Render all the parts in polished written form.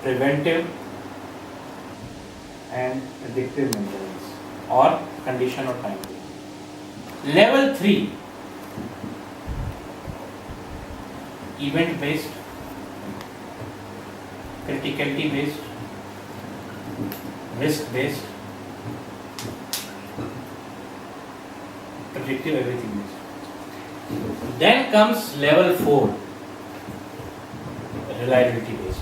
preventive and predictive maintenance or condition or time. Level 3, event based, criticality based, risk based, predictive, everything based. Then comes level 4, reliability based.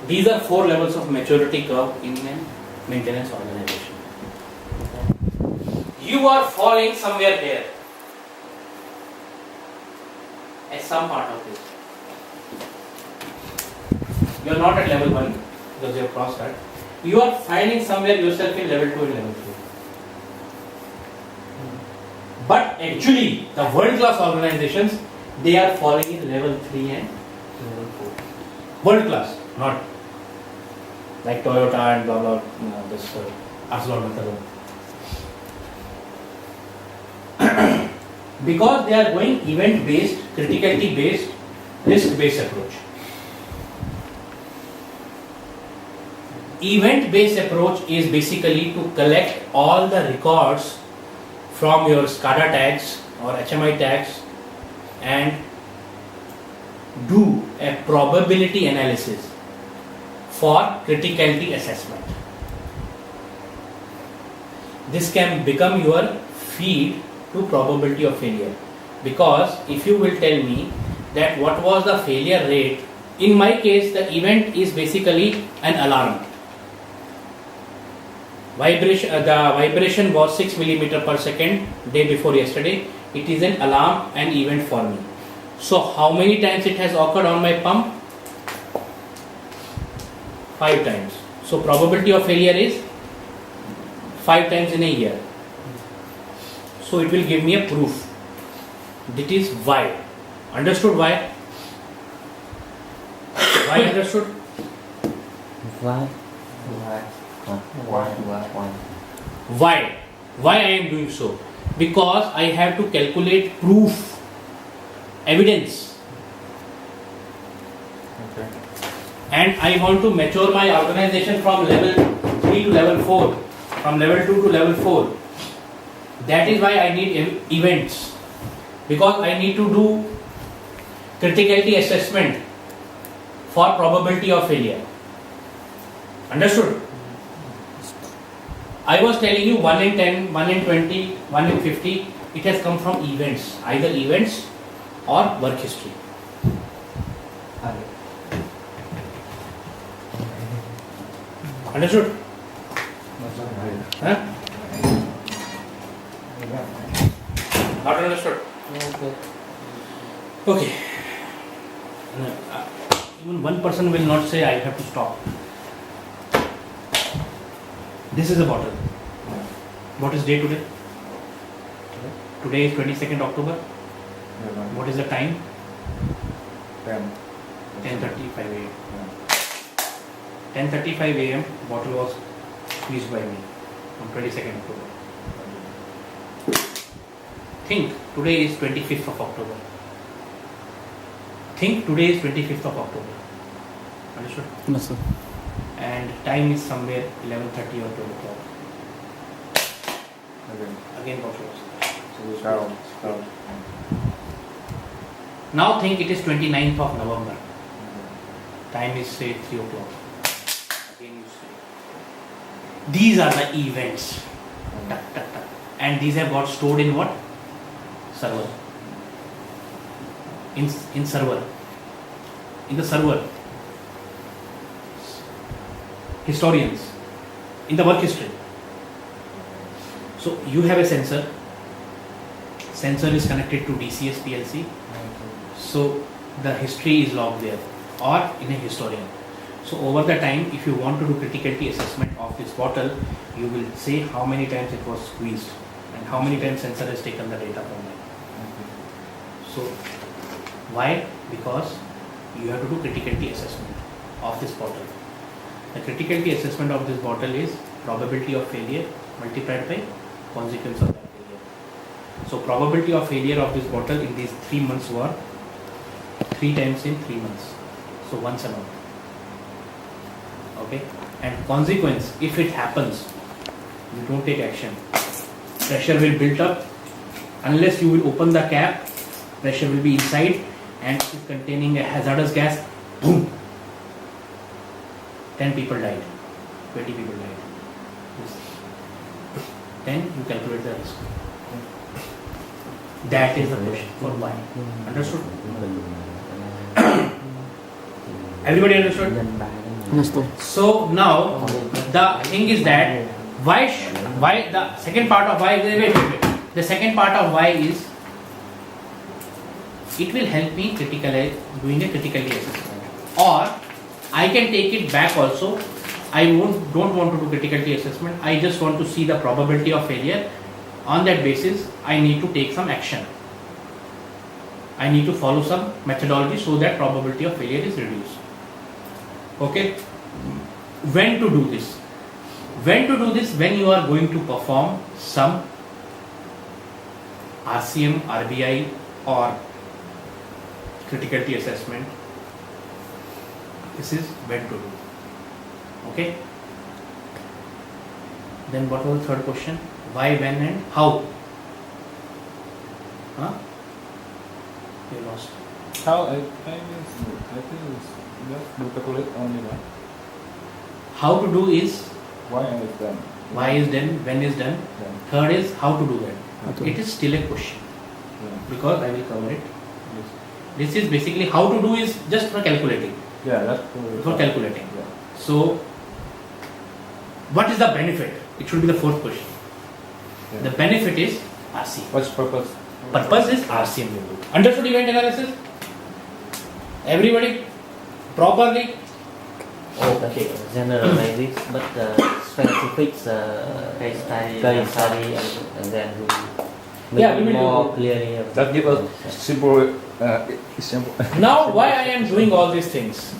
These are 4 levels of maturity curve in a maintenance organization. You are falling somewhere here at some part of this. You are not at level 1 because you have crossed that. You are finding somewhere yourself in level 2 and level 3. But actually, the world-class organizations, they are falling in level 3 and level 4. World-class, not like Toyota and blah blah, this ArcelorMittal. Because they are going event-based, criticality-based, risk-based approach. Event-based approach is basically to collect all the records from your SCADA tags or HMI tags and do a probability analysis for criticality assessment. This can become your feed to probability of failure, because if you will tell me that what was the failure rate, in my case the event is basically an alarm. The vibration was 6 millimeter per second day before yesterday. It is an alarm and event for me. So how many times it has occurred on my pump? 5 times. So probability of failure is 5 times in a year. So it will give me a proof. That is why. Understood why? Why understood? Why? Why I am doing so? Because I have to calculate proof, evidence. Okay. And I want to mature my organization from level 3 to level 4, from level 2 to level 4. That is why I need events, because I need to do criticality assessment for probability of failure. Understood? I was telling you 1 in 10, 1 in 20, 1 in 50, it has come from events, either events or work history. Understood? Huh? Not understood? Okay. Even one person will not say I have to stop. This is a bottle. What is day today? Today is 22nd October. What is the time? 10:35 a.m. 10:35 a.m. bottle was squeezed by me on 22nd October. Think today is 25th of October. Think today is 25th of October. Understood? Yes, sir. And time is somewhere 11:30 or 12 o'clock. Again bottle was. Now think it is 29th of November. Time is say 3 o'clock. Again you say. These are the events. Tuck, tuck, tuck. And these have got stored in what? Server. In server. In the server. Historians. In the work history. So you have a sensor. Sensor is connected to DCS PLC. So the history is logged there, or in a historian. So over the time, if you want to do criticality assessment of this bottle, you will say how many times it was squeezed and how many times sensor has taken the data from it. So why? Because you have to do criticality assessment of this bottle. The criticality assessment of this bottle is probability of failure multiplied by consequence of that failure. So probability of failure of this bottle in these 3 months were 3 times in 3 months. So once a month. Okay? And consequence, if it happens, you don't take action. Pressure will build up. Unless you will open the cap, pressure will be inside and it is containing a hazardous gas. Boom! 10 people died. 20 people died. Then you calculate the risk. That is the question for why. Understood? Everybody understood? Understood. So now the thing is that why the second part of why wait. The second part of why is it will help me doing a criticality assessment, or I can take it back also. I don't want to do criticality assessment. I just want to see the probability of failure. On that basis, I need to take some action. I need to follow some methodology so that probability of failure is reduced. Okay? When to do this? When to do this? When you are going to perform some RCM, RBI or criticality assessment. This is when to do. Okay? Then what was the third question? Why, when and how? Huh? You lost. How I think it's just do calculate only one. How to do is Why and it's done. why is done, when is done. Yeah. Third is how to do that. Okay. It is still a question Yeah. because I will cover it. Yes. This is basically how to do is just for calculating. Yeah, that's For calculating. Yeah. So, what is the benefit? It should be the fourth question. Yeah. The benefit is RCM. What's purpose? Purpose is RCM. Understood event analysis? Everybody? Properly? Okay. Generalizes, but specifics case study and then we Yeah, we will more do. clearly. That give us simple example. Now, why I am doing all these things?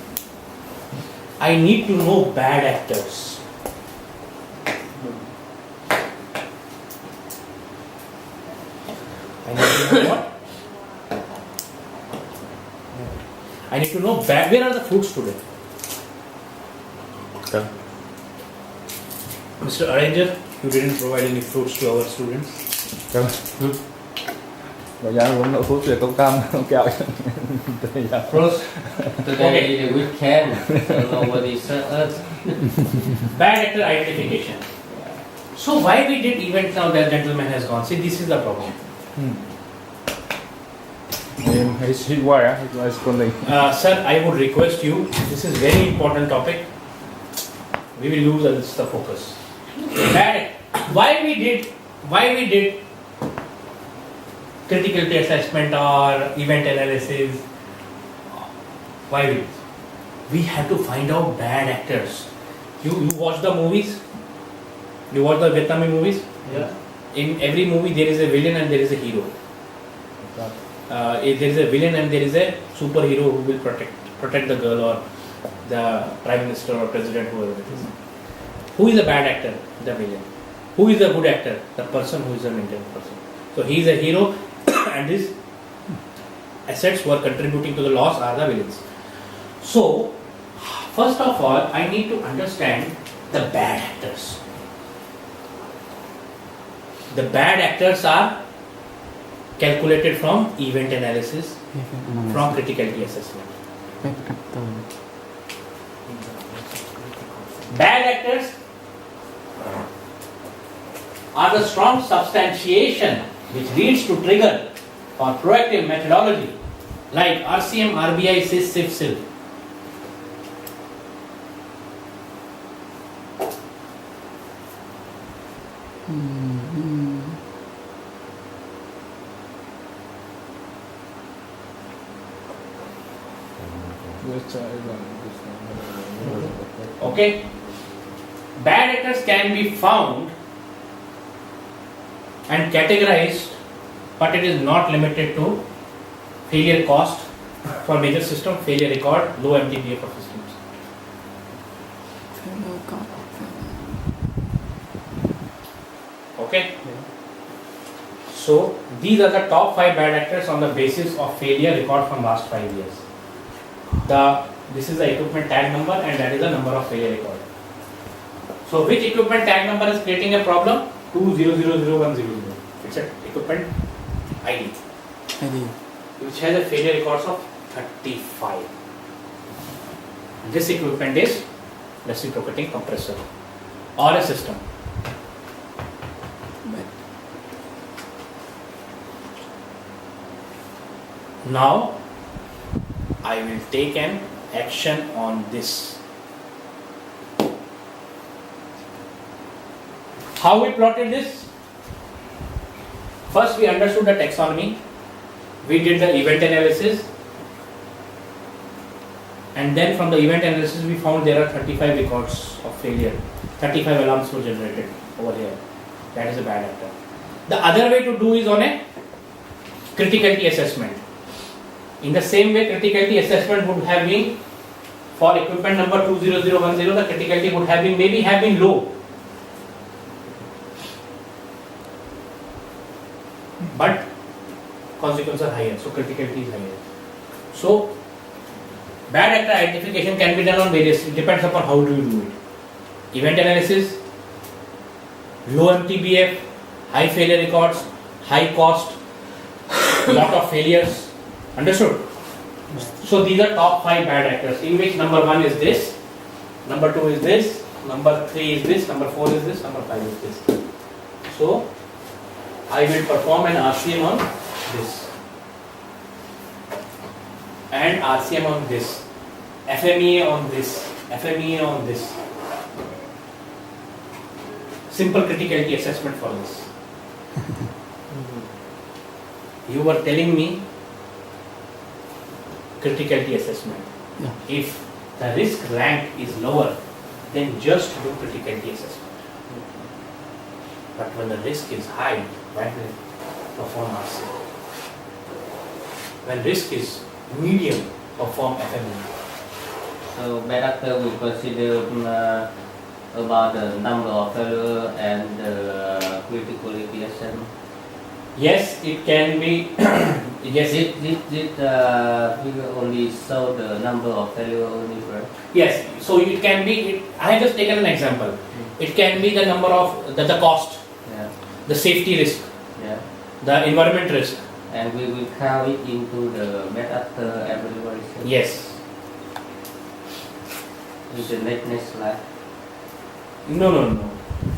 I need to know bad actors. I need to know what? I need to know bad. Where are the fruits today? Mr. Arranger, you didn't provide any fruits to our students. Bây giờ cũng đậu phút về công cam kẹo. First, today we can nobody said us. Bad actor identification. So why we did event now that gentleman has gone? See, this is the problem. His wire is calling. Sir, I would request you, this is very important topic. We will lose the focus. Bad. Why we did criticality assessment or event analysis? Why we have to find out bad actors. You watch the movies? You watch the Vietnamese movies? Yeah. In every movie there is a villain and there is a hero. There is a villain and there is a superhero who will protect the girl or the prime minister or president, whoever it is. Who is a bad actor? The villain. Who is a good actor? The person who is a maintenance person. So he is a hero and his assets who are contributing to the loss are the villains. So, first of all, I need to understand the bad actors. The bad actors are calculated from event analysis, from criticality assessment. Bad actors are the strong substantiation which leads to trigger or proactive methodology like RCM, RBI, SIS, SIF, SIL. Okay? Bad actors can be found and categorized, but it is not limited to failure cost for major system, failure record, low MTBF for systems. Okay? So, these are the top 5 bad actors on the basis of failure record from last 5 years. This is the equipment tag number and that is the number of failure record. So which equipment tag number is creating a problem? 2000100. It's an equipment ID which has a failure records of 35. This equipment is reciprocating compressor or a system. Now I will take an action on this. How we plotted this? First we understood the taxonomy, we did the event analysis, and then from the event analysis we found there are 35 records of failure. 35 alarms were generated over here. That is a bad actor. The other way to do is on a criticality assessment. In the same way, criticality assessment would have been for equipment number 20010, the criticality would have been maybe have been low, but consequences are higher, so criticality is higher. So bad actor identification can be done on various, it depends upon how do you do it. Event analysis, low MTBF, high failure records, high cost, lot of failures. Understood? So these are top 5 bad actors, in which number 1 is this, number 2 is this, number 3 is this, number 4 is this, number 5 is this. So I will perform an RCM on this and RCM on this, FMEA on this, FMEA on this. Simple criticality assessment for this. You were telling me criticality assessment. Yeah. If the risk rank is lower, then just do criticality assessment. But when the risk is high, why do you perform RCM? When risk is medium, perform FME. So bad actor will consider about the number of failure and the criticality assessment. Yes, it can be. Yes, Did figure only show the number of failure only, right? yes. So it can be. I have just taken an example. It can be the number of the cost, Yeah. the safety risk, Yeah. the environment risk. And we will count it into the bad actor evaluation. Yes. With the next slide. No.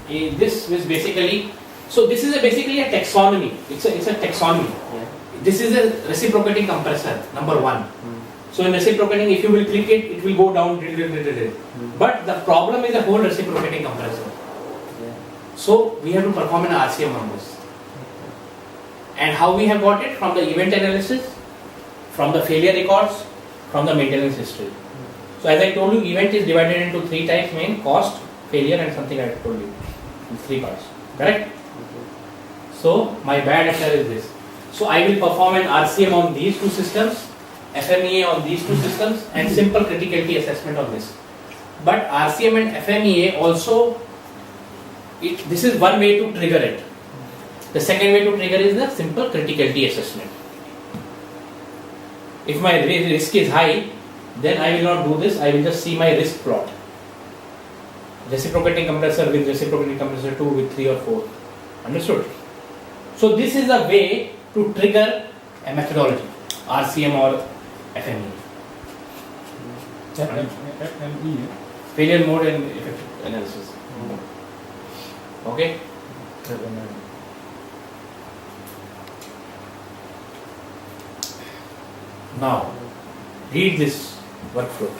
This is basically. So this is basically a taxonomy. It's a taxonomy. Yeah. This is a reciprocating compressor, number 1. So in reciprocating, if you will click it, it will go down. But the problem is a whole reciprocating compressor. Yeah. So we have to perform an RCM on this. And how we have got it? From the event analysis, from the failure records, from the maintenance history. So as I told you, event is divided into 3 types: main, cost, failure, and something I told you. In 3 parts. Correct? So my bad actor is this. So I will perform an RCM on these 2 systems, FMEA on these 2 systems, and simple criticality assessment on this. But RCM and FMEA also, this is one way to trigger it. The second way to trigger is the simple criticality assessment. If my risk is high, then I will not do this, I will just see my risk plot. Reciprocating compressor with reciprocating compressor 2 with 3 or 4. Understood? So this is a way to trigger a methodology, RCM or FME. FME. Failure mode and effect analysis. Okay? Now, read this workflow.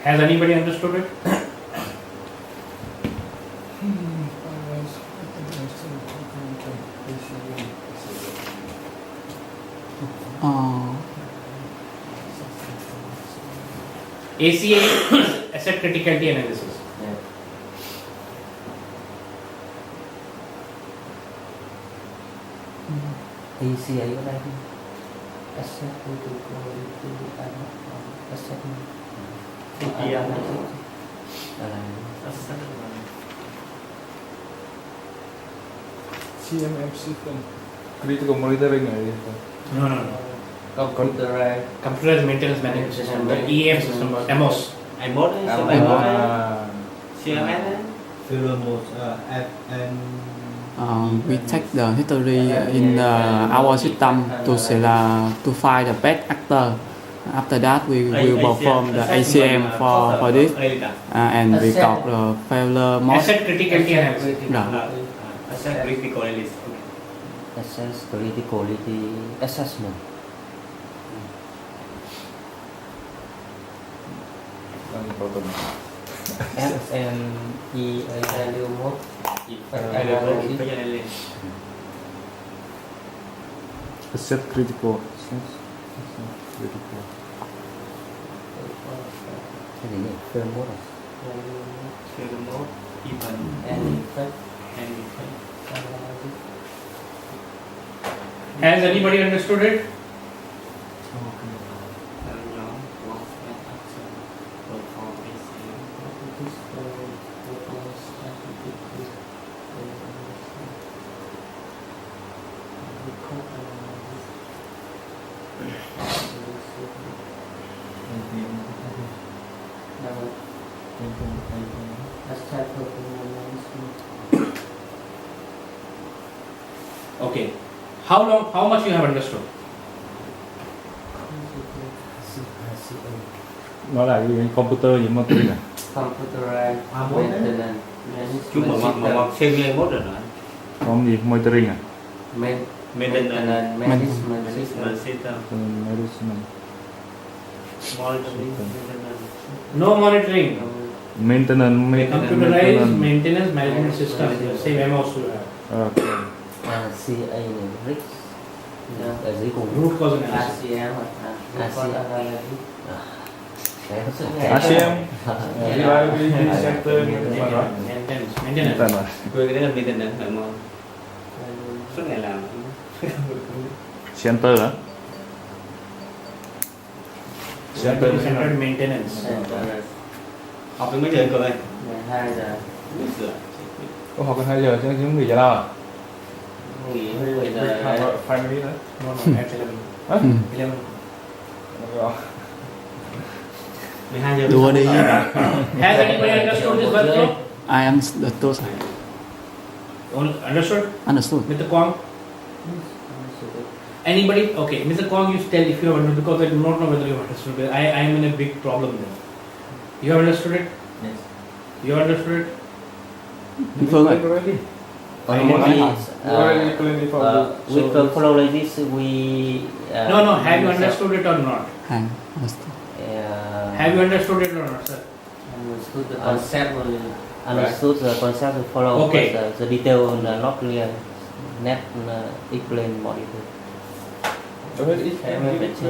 Has anybody understood it? ACA is asset criticality analysis. Yeah. ACA ở đây asset criticality asset CMM system. Critical monitoring này. No. Computerized maintenance management system, the EAM system, MOS. MOS CMS We take the history in our system to find the bad actor. After that, we will perform the ACM for this, and we got the failure mode. Asset criticality analysis. Asset criticality. Asset criticality assessment. FME value mode. Asset critical. Critical. Cái gì nhỉ? Fail mode à? Fail mode, even And effect. Has anybody understood it? Okay. How much you have understood? Nó là cái computer gì monitoring à? Computerized maintenance Chú mà xem lên mốt rồi nè. Còn gì monitoring à? maintenance management system. System. Management. Monitoring. No monitoring. Maintenance. Computerized maintenance management system. Same MOS you have. Okay. CA này risk ở dưới cùng Root cause analysis. RCM RCM. Reliability center. Maintenance. Quên cái đấy là maintenance phải không? Suốt ngày làm. Center hả? Centered maintenance. Học đến mấy giờ cơ anh? 12 giờ Mấy giờ? Có học đến 2 giờ chứ chúng nghỉ giờ nào à? nghỉ 10 giờ About 5 minutes hả? No, that's 11. Hả? 11. Rồi. 12 giờ. Đùa đi. Has anybody understood this workflow? I understood. Understood? Understood. Mr. Kwang? Anybody? Okay, Mr. Kwang, you tell if you have understood, because I do not know whether you have understood it. I am in a big problem there. You have understood it? Yes. You have understood it? Phương ơi. with the follow like this we No, have you understood it or not? Understood. Have you understood it or not, sir? understood the concept understood the concept to follow Okay. but the detail not clear net explain more detail.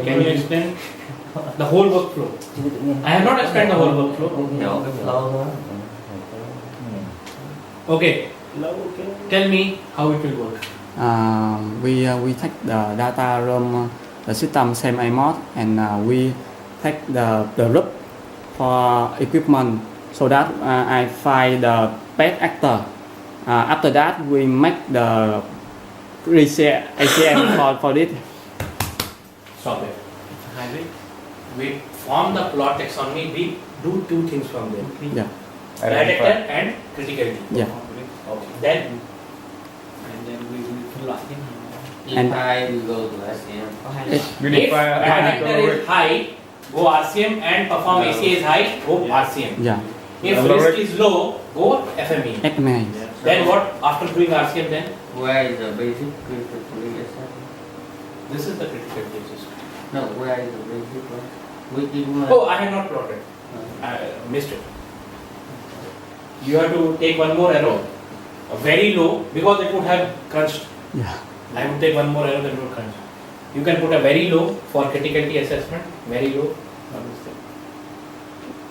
Can you explain the whole workflow? I have not explained the whole workflow. Hiểu lâu nữa. Okay, tell me how it will work. We take the data from the system same AMOS, and we take the root for equipment so that I find the best actor. After that, we make the ACM for this. Stop it. We form the plot taxonomy. We do two things from there. Yeah. Bad actor and criticality. Yeah. Okay. Then we phân loại thế nào? And- If I will go to RCM. if bad actor is high, go RCM, and perform ACA is high, go RCM. Yeah. If risk is low, go FME. FMA. Then what after doing RCM then? Where is the basic criticality assessment? This is the criticality system. No, where is the basic one? Which equipment? Oh, I have not plotted. I missed it. You have to take one more arrow, very low, because it would have crunched. Yeah. I would take one more arrow that would crunch. You can put a very low for criticality assessment, very low.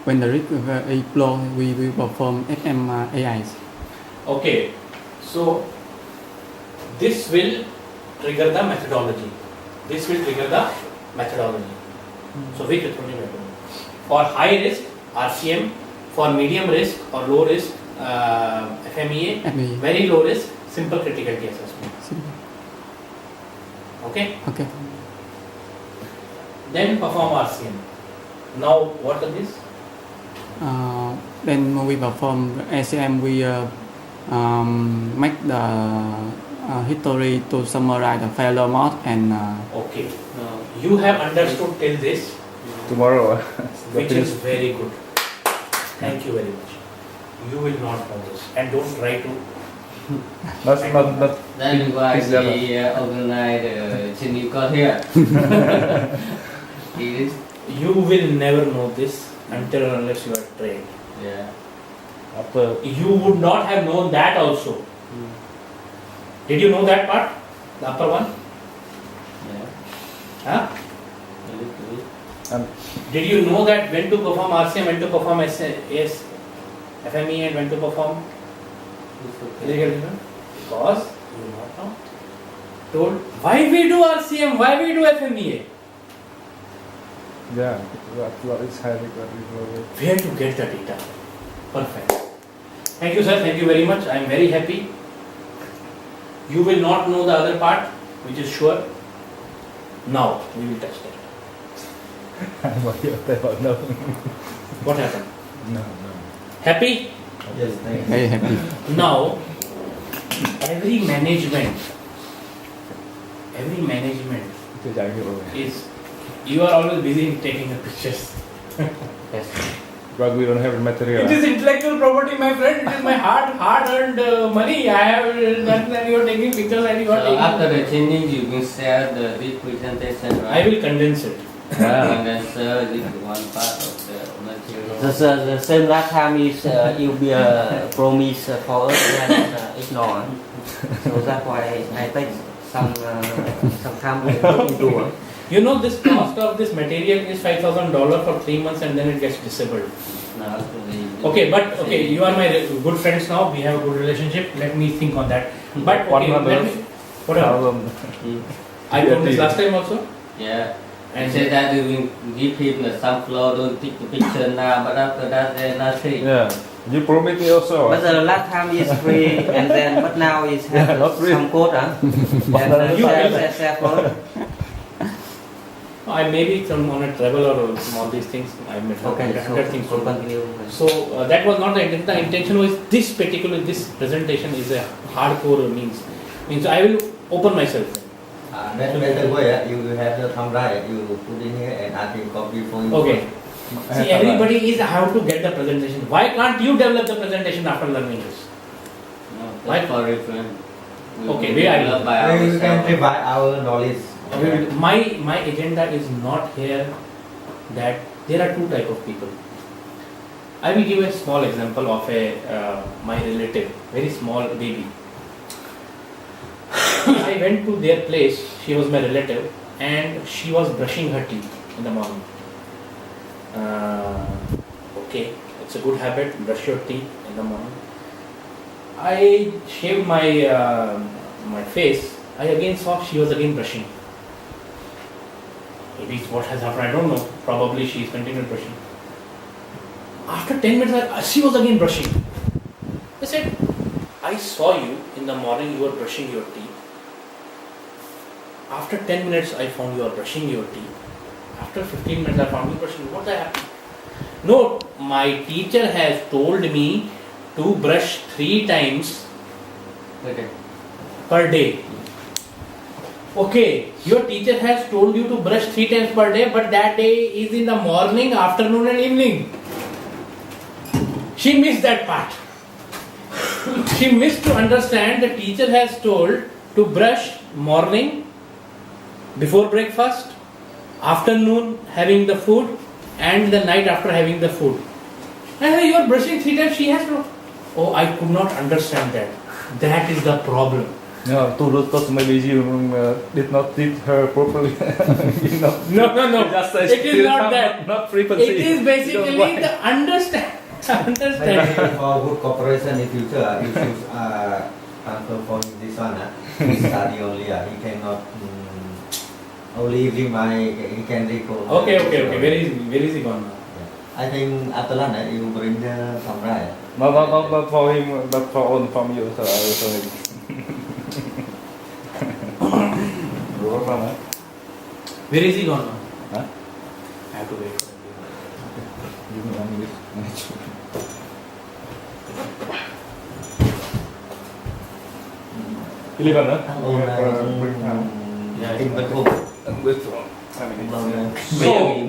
when the risk is low, we will perform FM AIs. Okay, so this will trigger the methodology. This will trigger the methodology. So which methodology we are doing? For high risk, RCM. For medium risk or low risk, FMEA. FMEA. Very low risk, simple criticality assessment. Okay. Okay. Then perform RCM. Now what is this? Then we perform RCM. We make the history to summarize the failure mode and. Okay. You have understood till this, Tomorrow. which is very good. Thank you very much. You will not know this, and don't try to. Not. That's why Is that we organize the clinical here. It is, You will never know this until and unless you are trained. yeah. After You would not have known that also. Did you know that part? The upper one? Yeah. Huh? A little bit. Did you know that when to perform RCM, when to perform FME, and when to perform It's okay. physical treatment? Because you will not know. Told why we do RCM, why we do FMEA? yeah, what is high risk, what is low risk. Where to get the data? Perfect. Thank you, sir. Thank you very much. I am very happy. You will not know the other part, which is sure. Now we will test it. No. What happened? No. Happy? Yes, thank you. Very happy. Now, every management Chưa giải hiểu rồi. is, you are always busy in taking the pictures. Yes. But we don't have the material. It is intellectual property, my friend. It is my hard-earned money. I have done that. You are taking pictures and you are So taking. after the training, you will share this presentation, I right? will condense it. And then share this one part of the material. The same last time is you be a promise for us and ignore. So that's why I take some time to look into it. You know, this cost of this material is $5,000 for 3 months, and then it gets disabled. No, actually, Okay, but okay, you are my good friends now. We have a good relationship. Let me think on that. But okay, let me, whatever. I told this last time also. Yeah. And And say that you will give him some floor, don't take the picture now, but after that there's nothing. Yeah. You promised me also. But the last time is free and then but now is have Not free. some code and You share code. I maybe some on a travel or some all these things. I met Okay, hundred things. so continue. So that was not the intention. The intention was this presentation is a hardcore means I will open myself. Better way, you have the thumb right, you put in here and I can copy for you. Okay. See, everybody is how to get the presentation. Why can't you develop the presentation after learning this? No, Why? that's for reference. Okay, we are- develop by You can ourselves. provide our knowledge. My agenda is not here that there are two type of people. I will give a small example of a my relative, very small baby. I went to their place. She was my relative, and she was brushing her teeth in the morning. Okay, it's a good habit. Brush your teeth in the morning. I shaved my my face. I again saw she was again brushing. Maybe it's what has happened, I don't know. Probably she is continued brushing. After 10 minutes, she was again brushing. I said, I saw you in the morning, you were brushing your teeth. After 10 minutes, I found you are brushing your teeth. After 15 minutes, I found you brushing. What happened? No, my teacher has told me to brush 3 times Okay. per day. Okay, your teacher has told you to brush 3 times per day, but that day is in the morning, afternoon and evening. She missed that part. She missed to understand the teacher has told to brush morning, before breakfast, afternoon having the food, and the night after having the food. And you are brushing 3 times, she has to. Oh, I could not understand that. That is the problem. No, to maybe you did not teach her properly. You know. No. You just say It is still not come, that. Not frequency. It is basically the understand. Maybe for good cooperation in future, you should transfer for this one. He study only. He cannot only remind. He can recall. Okay. Where is he gone now? I think after lunch you bring the camera. Not for him, but for all from you. So I will show him. Go from it. Where is he gone now? Huh? I have to wait for him. Give me 1 minute. Iliban á? Hôm nay in Bạch Hùng. Biết rồi.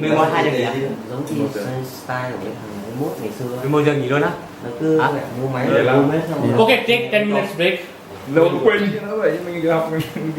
Mình qua 2 giờ nghỉ à? Giống như style của cái thằng mốt ngày xưa. Mình mua giờ nghỉ luôn á. Nó cứ mua máy Vậy là- mua hết xong rồi. Okay, take 10 minutes break. Lâu quên chứ nó vậy mình gặp mình